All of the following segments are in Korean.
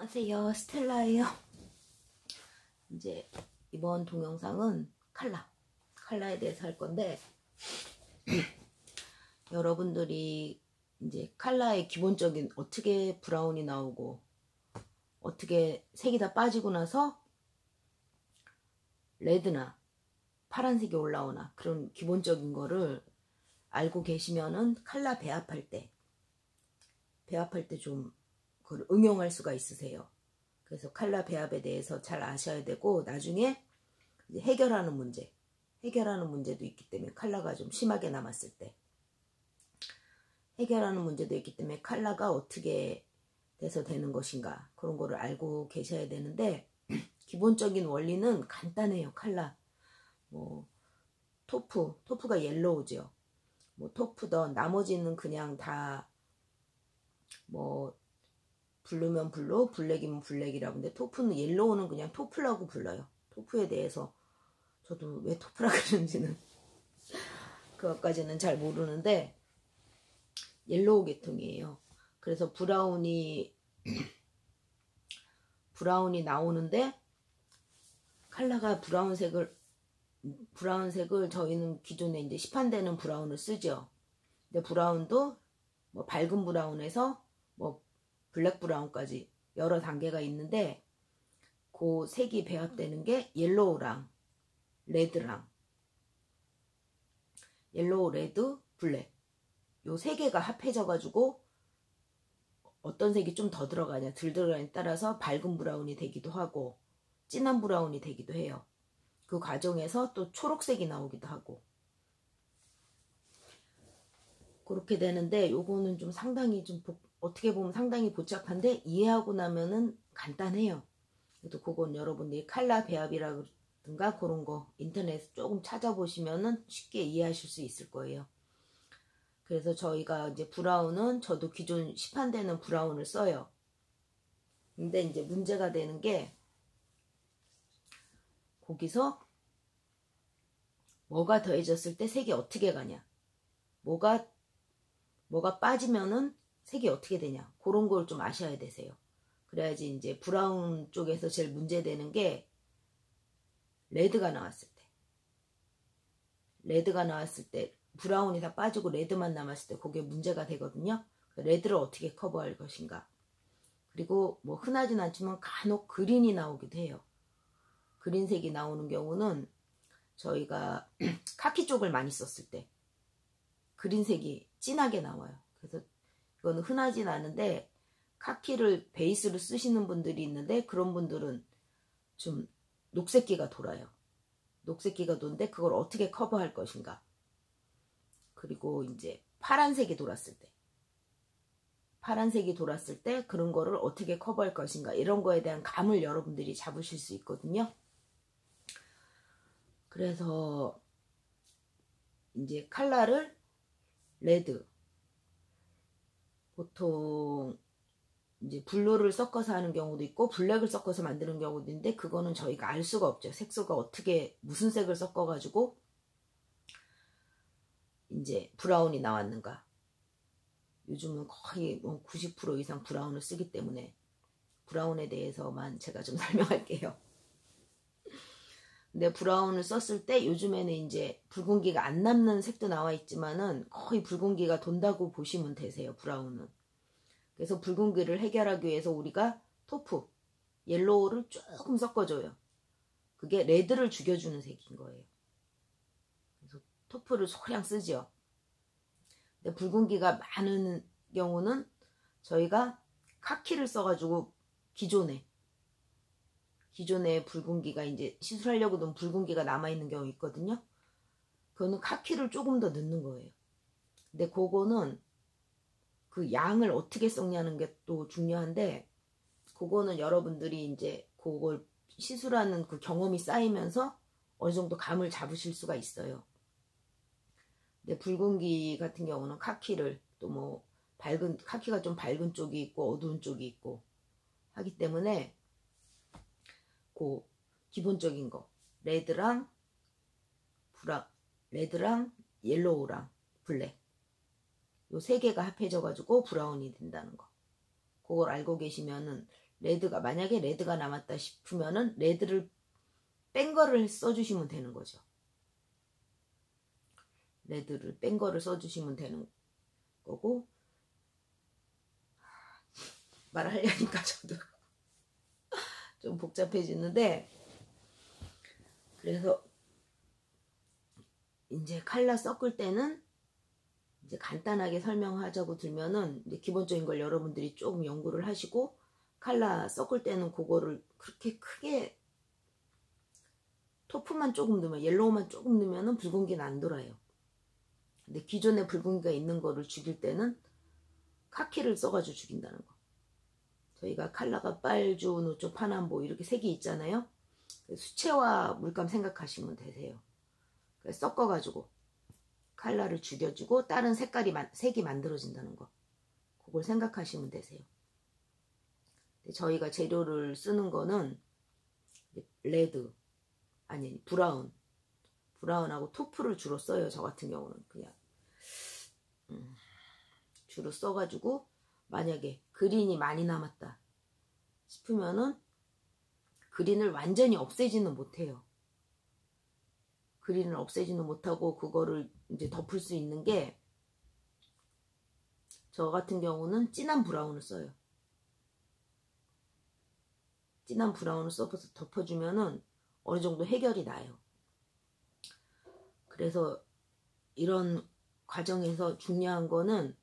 안녕하세요, 스텔라예요. 이제 이번 동영상은 칼라에 대해서 할 건데 여러분들이 이제 칼라의 기본적인 어떻게 브라운이 나오고 어떻게 색이 다 빠지고 나서 레드나 파란색이 올라오나 그런 기본적인 거를 알고 계시면은 칼라 배합할 때 좀 그걸 응용할 수가 있으세요. 그래서 칼라 배합에 대해서 잘 아셔야 되고, 나중에 이제 해결하는 문제도 있기 때문에, 칼라가 좀 심하게 남았을 때 해결하는 문제도 있기 때문에 칼라가 어떻게 돼서 되는 것인가, 그런 거를 알고 계셔야 되는데, 기본적인 원리는 간단해요. 칼라 뭐 토프가 옐로우죠. 뭐 토프던 나머지는 그냥 다 뭐 블루면 블루, 블랙이면 블랙이라고. 근데 토프는, 옐로우는 그냥 토프라고 불러요. 토프에 대해서 저도 왜 토프라 그러는지는 그것까지는 잘 모르는데 옐로우 계통이에요. 그래서 브라운이 나오는데, 칼라가 브라운색을 저희는 기존에 이제 시판되는 브라운을 쓰죠. 근데 브라운도 뭐 밝은 브라운에서 뭐 블랙 브라운까지 여러 단계가 있는데, 그 색이 배합되는 게 옐로우랑 레드랑, 옐로우, 레드, 블랙, 요 세 개가 합해져 가지고 어떤 색이 좀 더 들어가냐 덜 들어가냐에 따라서 밝은 브라운이 되기도 하고 진한 브라운이 되기도 해요. 그 과정에서 또 초록색이 나오기도 하고 그렇게 되는데, 요거는 좀 상당히 어떻게 보면 상당히 복잡한데 이해하고 나면은 간단해요. 그래도 그건 여러분들이 칼라 배합이라든가 그런 거 인터넷 조금 찾아보시면은 쉽게 이해하실 수 있을 거예요. 그래서 저희가 이제 브라운은 저도 기존 시판되는 브라운을 써요. 근데 이제 문제가 되는 게, 거기서 뭐가 더해졌을 때 색이 어떻게 가냐, 뭐가 빠지면은 색이 어떻게 되냐, 그런 걸 좀 아셔야 되세요. 그래야지. 이제 브라운 쪽에서 제일 문제되는 게 레드가 나왔을 때 브라운이 다 빠지고 레드만 남았을 때 그게 문제가 되거든요. 레드를 어떻게 커버할 것인가. 그리고 뭐 흔하진 않지만 간혹 그린이 나오기도 해요. 그린색이 나오는 경우는 저희가 카키 쪽을 많이 썼을 때 그린색이 진하게 나와요. 그래서 이거는 흔하진 않은데, 카키를 베이스로 쓰시는 분들이 있는데 그런 분들은 좀 녹색기가 돌아요. 녹색기가 도는데 그걸 어떻게 커버할 것인가. 그리고 이제 파란색이 돌았을 때 그런 거를 어떻게 커버할 것인가, 이런 거에 대한 감을 여러분들이 잡으실 수 있거든요. 그래서 이제 칼라를 레드, 보통 이제 블루를 섞어서 하는 경우도 있고 블랙을 섞어서 만드는 경우도 있는데, 그거는 저희가 알 수가 없죠. 색소가 어떻게 무슨 색을 섞어 가지고 이제 브라운이 나왔는가. 요즘은 거의 90% 이상 브라운을 쓰기 때문에 브라운에 대해서만 제가 좀 설명할게요. 근데 브라운을 썼을 때 요즘에는 이제 붉은기가 안 남는 색도 나와 있지만은 거의 붉은기가 돈다고 보시면 되세요, 브라운은. 그래서 붉은기를 해결하기 위해서 우리가 토프, 옐로우를 조금 섞어줘요. 그게 레드를 죽여주는 색인 거예요. 그래서 토프를 소량 쓰죠. 근데 붉은기가 많은 경우는 저희가 카키를 써가지고 기존에 붉은기가 이제 시술하려고 든 붉은기가 남아있는 경우 있거든요. 그거는 카키를 조금 더 넣는 거예요. 근데 그거는 그 양을 어떻게 섞냐는 게 또 중요한데, 그거는 여러분들이 이제 그걸 시술하는 그 경험이 쌓이면서 어느 정도 감을 잡으실 수가 있어요. 근데 붉은기 같은 경우는 카키를 또 뭐 카키가 좀 밝은 쪽이 있고 어두운 쪽이 있고 하기 때문에 그 기본적인 거 레드랑 옐로우랑 블랙, 요 세 개가 합해져 가지고 브라운이 된다는 거, 그걸 알고 계시면은 레드가 만약에 레드가 남았다 싶으면은 레드를 뺀 거를 써주시면 되는 거죠. 레드를 뺀 거를 써주시면 되는 거고, 말하려니까 저도 좀 복잡해지는데, 그래서 이제 칼라 섞을 때는 이제 간단하게 설명하자고 들면은 이제 기본적인 걸 여러분들이 조금 연구를 하시고, 칼라 섞을 때는 그거를 그렇게 크게 토프만 조금 넣으면, 옐로우만 조금 넣으면은 붉은기는 안 돌아요. 근데 기존에 붉은기가 있는 거를 죽일 때는 카키를 써가지고 죽인다는 거. 저희가 칼라가 빨주, 노초, 파남보 이렇게 색이 있잖아요. 수채화 물감 생각하시면 되세요. 섞어가지고 칼라를 죽여주고 다른 색이 만들어진다는 거. 그걸 생각하시면 되세요. 저희가 재료를 쓰는 거는 레드, 아니 브라운하고 토프를 주로 써요. 저 같은 경우는 그냥 주로 써가지고 만약에 그린이 많이 남았다 싶으면은 그린을 완전히 없애지는 못해요. 그린을 없애지는 못하고 그거를 이제 덮을 수 있는 게, 저 같은 경우는 진한 브라운을 써요. 진한 브라운을 써서 덮어주면은 어느 정도 해결이 나요. 그래서 이런 과정에서 중요한 거는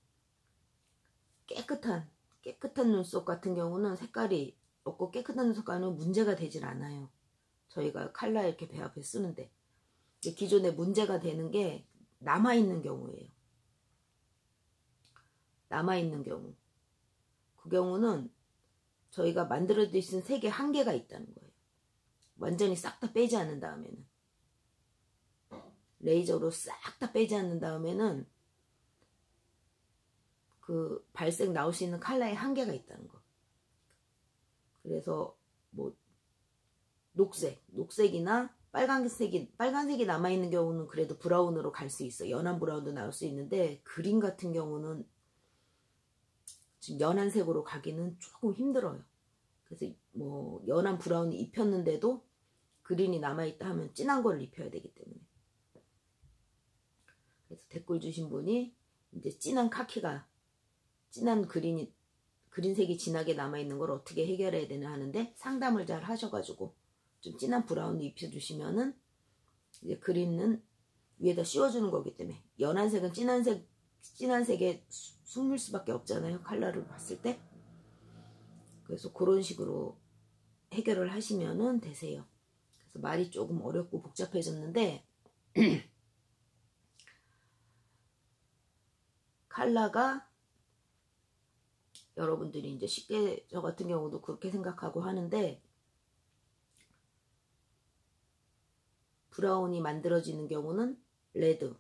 깨끗한 눈썹 같은 경우는 색깔이 없고 깨끗한 눈썹 가는 문제가 되질 않아요. 저희가 칼라 이렇게 배 앞에 쓰는데 기존에 문제가 되는 게 남아있는 경우예요. 남아있는 경우. 그 경우는 저희가 만들어질 수 있는 색의 한계가 있다는 거예요. 완전히 싹 다 빼지 않는 다음에는, 레이저로 싹 다 빼지 않는 다음에는 그 발색 나올 수 있는 컬러의 한계가 있다는 거. 그래서 뭐 녹색이나 빨간색이 남아있는 경우는 그래도 브라운으로 갈 수 있어요. 연한 브라운도 나올 수 있는데, 그린 같은 경우는 지금 연한 색으로 가기는 조금 힘들어요. 그래서 뭐 연한 브라운이 입혔는데도 그린이 남아있다 하면 진한 걸 입혀야 되기 때문에. 그래서 댓글 주신 분이 이제 진한 카키가, 진한 그린색이 진하게 남아있는 걸 어떻게 해결해야 되나 하는데, 상담을 잘 하셔가지고 좀 진한 브라운을 입혀주시면은 이제 그린은 위에다 씌워주는 거기 때문에, 연한 색은 진한 색에 숨을 수밖에 없잖아요. 컬러를 봤을 때. 그래서 그런 식으로 해결을 하시면은 되세요. 그래서 말이 조금 어렵고 복잡해졌는데, 컬러가 여러분들이 이제 쉽게, 저 같은 경우도 그렇게 생각하고 하는데, 브라운이 만들어지는 경우는 레드,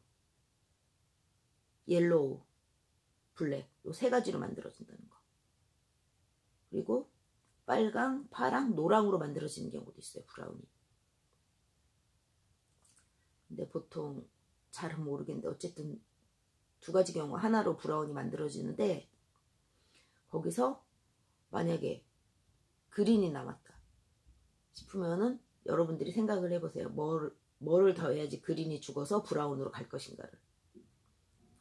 옐로우, 블랙, 요 세 가지로 만들어진다는 거. 그리고 빨강, 파랑, 노랑으로 만들어지는 경우도 있어요. 브라운이. 근데 보통 잘은 모르겠는데 어쨌든 두 가지 경우 하나로 브라운이 만들어지는데, 거기서 만약에 그린이 남았다 싶으면은 여러분들이 생각을 해보세요. 뭐를 더해야지 그린이 죽어서 브라운으로 갈 것인가를.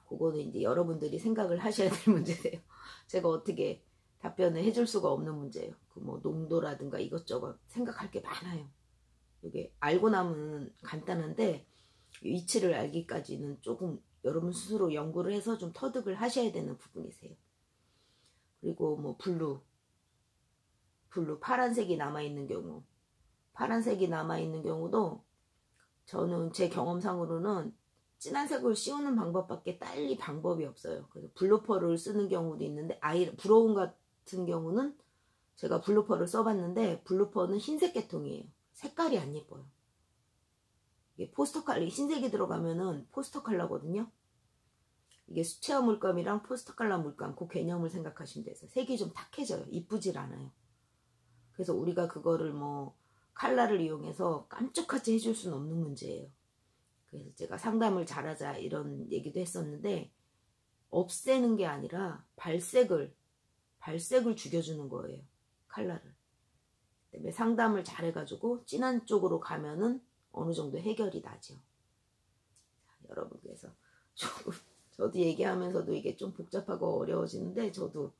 그거는 이제 여러분들이 생각을 하셔야 될 문제세요. 제가 어떻게 답변을 해줄 수가 없는 문제예요. 그 뭐 농도라든가 이것저것 생각할 게 많아요. 이게 알고 나면 간단한데, 위치를 알기까지는 조금 여러분 스스로 연구를 해서 좀 터득을 하셔야 되는 부분이세요. 그리고 뭐 블루 파란색이 남아있는 경우도 저는 제 경험상으로는 진한 색을 씌우는 방법밖에 딸리 방법이 없어요. 그래서 블루펄을 쓰는 경우도 있는데, 브라운 같은 경우는 제가 블루펄을 써봤는데, 블루펄은 흰색 계통이에요. 색깔이 안 예뻐요. 이게 포스터 컬러, 흰색이 들어가면은 포스터 컬러거든요. 이게 수채화 물감이랑 포스터 컬러 물감, 그 개념을 생각하시면 돼서 색이 좀 탁해져요. 이쁘질 않아요. 그래서 우리가 그거를 뭐 컬러를 이용해서 깜짝같이 해줄 수는 없는 문제예요. 그래서 제가 상담을 잘하자 이런 얘기도 했었는데, 없애는 게 아니라 발색을 죽여주는 거예요. 칼라를. 그다음에 상담을 잘 해가지고 진한 쪽으로 가면은 어느 정도 해결이 나죠. 여러분, 그래서 조금 저도 얘기하면서도 이게 좀 복잡하고 어려워지는데, 저도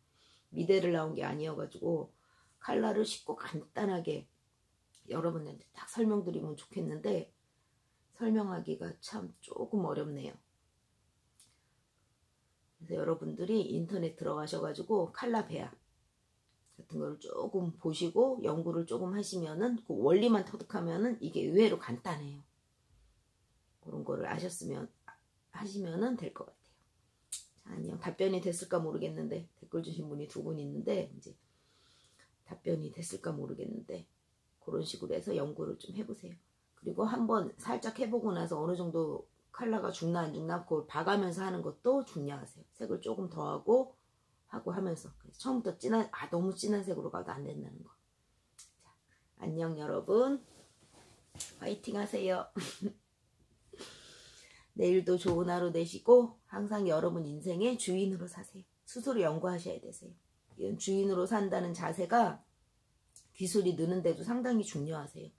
미대를 나온 게 아니어가지고 칼라를 쉽고 간단하게 여러분한테 딱 설명드리면 좋겠는데, 설명하기가 참 조금 어렵네요. 그래서 여러분들이 인터넷 들어가셔가지고 칼라 배합 같은 걸 조금 보시고 연구를 조금 하시면은, 그 원리만 터득하면은 이게 의외로 간단해요. 그런 거를 하시면은 될 것 같아요. 자, 안녕. 답변이 됐을까 모르겠는데, 댓글 주신 분이 2분 있는데, 이제 답변이 됐을까 모르겠는데, 그런 식으로 해서 연구를 좀 해보세요. 그리고 한번 살짝 해보고 나서 어느 정도 컬러가 죽나 안 죽나 그걸 봐가면서 하는 것도 중요하세요. 색을 조금 더하고 하면서. 그래서 처음부터 너무 진한 색으로 가도 안 된다는 거. 자, 안녕 여러분. 화이팅 하세요. 내일도 좋은 하루 되시고 항상 여러분 인생의 주인으로 사세요. 스스로 연구하셔야 되세요. 이런 주인으로 산다는 자세가 기술이 느는데도 상당히 중요하세요.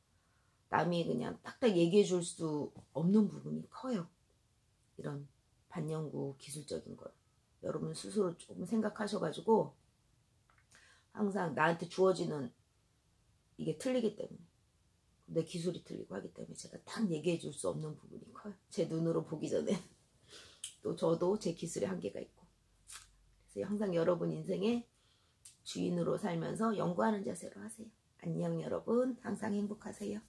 남이 그냥 딱딱 얘기해 줄 수 없는 부분이 커요. 이런 반영구 기술적인 걸. 여러분 스스로 조금 생각하셔가지고 항상 나한테 주어지는 이게 틀리기 때문에, 내 기술이 틀리고 하기 때문에 제가 딱 얘기해 줄 수 없는 부분이 커요. 제 눈으로 보기 전에. 또 저도 제 기술에 한계가 있고. 그래서 항상 여러분 인생의 주인으로 살면서 연구하는 자세로 하세요. 안녕 여러분. 항상 행복하세요.